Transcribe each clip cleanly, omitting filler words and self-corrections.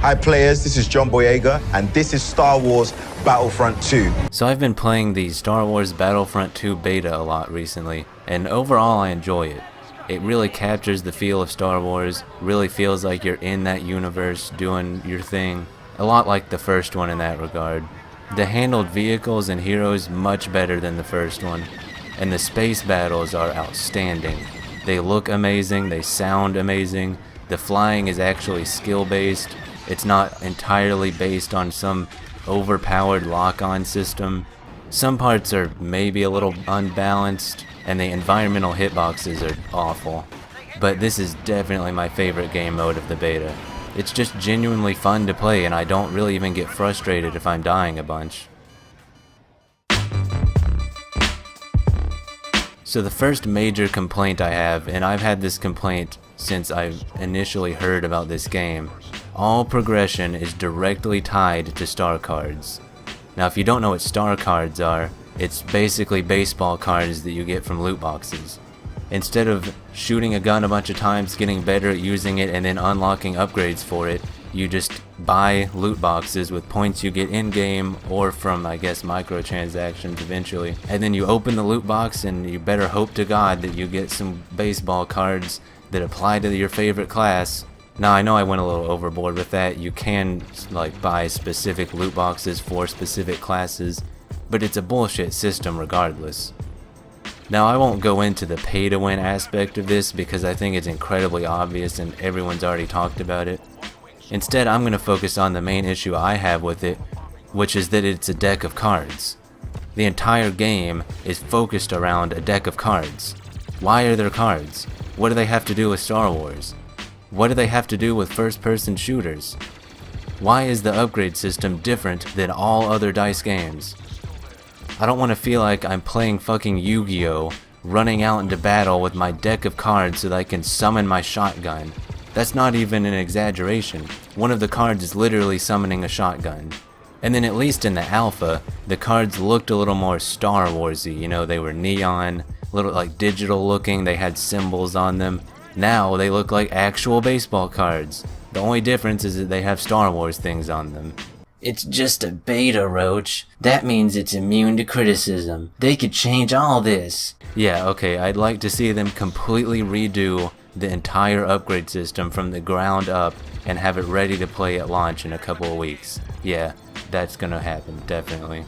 Hi players, this is John Boyega, and this is Star Wars Battlefront 2. So I've been playing the Star Wars Battlefront 2 beta a lot recently, and overall I enjoy it. It really captures the feel of Star Wars, really feels like you're in that universe doing your thing, a lot like the first one in that regard. The handled vehicles and heroes much better than the first one, and the space battles are outstanding. They look amazing, they sound amazing, the flying is actually skill-based. It's not entirely based on some overpowered lock-on system. Some parts are maybe a little unbalanced, and the environmental hitboxes are awful. But this is definitely my favorite game mode of the beta. It's just genuinely fun to play, and I don't really even get frustrated if I'm dying a bunch. So the first major complaint I have, and I've had this complaint since I initially heard about this game, all progression is directly tied to star cards. Now if you don't know what star cards are, it's basically baseball cards that you get from loot boxes. Instead of shooting a gun a bunch of times, getting better at using it, and then unlocking upgrades for it, you just buy loot boxes with points you get in-game or from, I guess, microtransactions eventually. And then you open the loot box and you better hope to God that you get some baseball cards that apply to your favorite class. Now I know I went a little overboard with that. You can buy specific loot boxes for specific classes, but it's a bullshit system regardless. Now I won't go into the pay to win aspect of this because I think it's incredibly obvious and everyone's already talked about it. Instead, I'm going to focus on the main issue I have with it, which is that it's a deck of cards. The entire game is focused around a deck of cards. Why are there cards? What do they have to do with Star Wars? What do they have to do with first-person shooters? Why is the upgrade system different than all other DICE games? I don't want to feel like I'm playing fucking Yu-Gi-Oh! Running out into battle with my deck of cards so that I can summon my shotgun. That's not even an exaggeration. One of the cards is literally summoning a shotgun. And then at least in the alpha, the cards looked a little more Star Warsy. You know, they were neon, a little digital looking, they had symbols on them. Now they look like actual baseball cards. The only difference is that they have Star Wars things on them. It's just a beta, Roach. That means it's immune to criticism. They could change all this. Yeah, okay, I'd like to see them completely redo the entire upgrade system from the ground up and have it ready to play at launch in a couple of weeks. Yeah, that's gonna happen, definitely.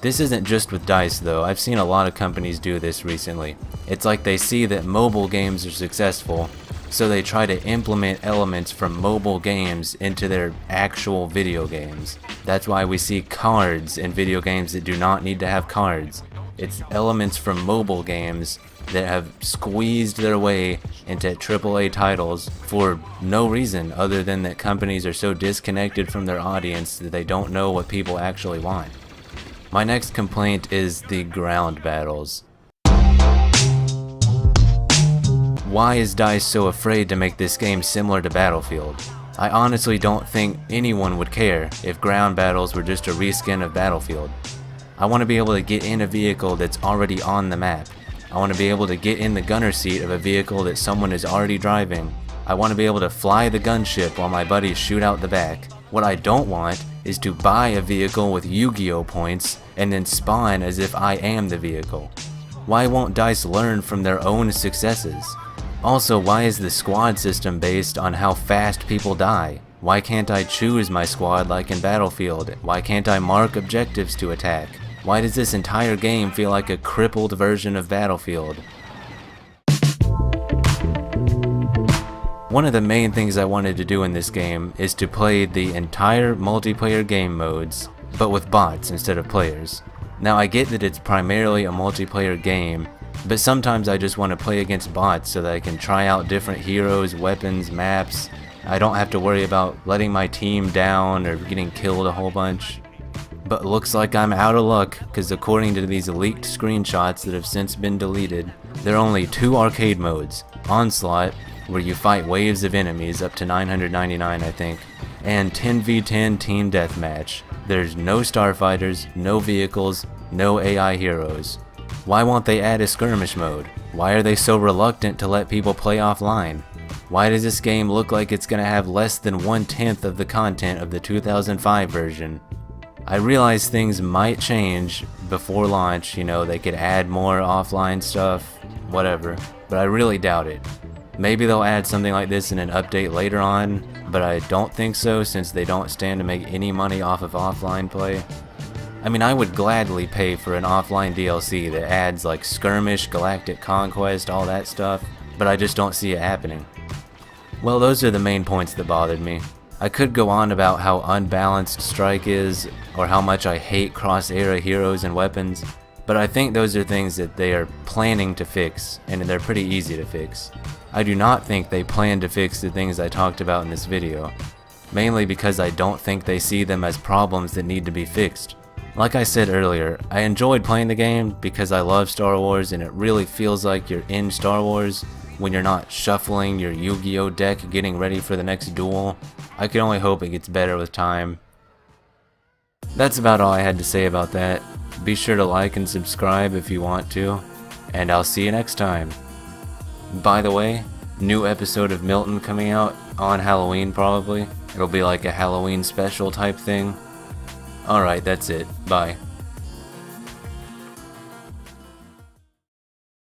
This isn't just with DICE though. I've seen a lot of companies do this recently. It's like they see that mobile games are successful, so they try to implement elements from mobile games into their actual video games. That's why we see cards in video games that do not need to have cards. It's elements from mobile games that have squeezed their way into AAA titles for no reason other than that companies are so disconnected from their audience that they don't know what people actually want. My next complaint is the ground battles. Why is DICE so afraid to make this game similar to Battlefield? I honestly don't think anyone would care if ground battles were just a reskin of Battlefield. I want to be able to get in a vehicle that's already on the map. I want to be able to get in the gunner seat of a vehicle that someone is already driving. I want to be able to fly the gunship while my buddies shoot out the back. What I don't want is to buy a vehicle with Yu-Gi-Oh points and then spawn as if I am the vehicle. Why won't DICE learn from their own successes? Also, why is the squad system based on how fast people die? Why can't I choose my squad like in Battlefield? Why can't I mark objectives to attack? Why does this entire game feel like a crippled version of Battlefield? One of the main things I wanted to do in this game is to play the entire multiplayer game modes, but with bots instead of players. Now I get that it's primarily a multiplayer game, but sometimes I just want to play against bots so that I can try out different heroes, weapons, maps. I don't have to worry about letting my team down or getting killed a whole bunch. But looks like I'm out of luck, because according to these leaked screenshots that have since been deleted, there are only 2 arcade modes. Onslaught, where you fight waves of enemies up to 999 I think, and 10v10 Team Deathmatch. There's no starfighters, no vehicles, no AI heroes. Why won't they add a skirmish mode? Why are they so reluctant to let people play offline? Why does this game look like it's gonna have less than 1/10 of the content of the 2005 version? I realize things might change before launch, you know, they could add more offline stuff, whatever, but I really doubt it. Maybe they'll add something like this in an update later on, but I don't think so since they don't stand to make any money off of offline play. I mean, I would gladly pay for an offline DLC that adds like Skirmish, Galactic Conquest, all that stuff, but I just don't see it happening. Well, those are the main points that bothered me. I could go on about how unbalanced Strike is, or how much I hate cross-era heroes and weapons, but I think those are things that they are planning to fix, and they're pretty easy to fix. I do not think they plan to fix the things I talked about in this video, mainly because I don't think they see them as problems that need to be fixed. Like I said earlier, I enjoyed playing the game because I love Star Wars and it really feels like you're in Star Wars when you're not shuffling your Yu-Gi-Oh deck getting ready for the next duel. I can only hope it gets better with time. That's about all I had to say about that. Be sure to like and subscribe if you want to, and I'll see you next time. By the way, new episode of Milton coming out on Halloween probably. It'll be like a Halloween special type thing. Alright, that's it. Bye.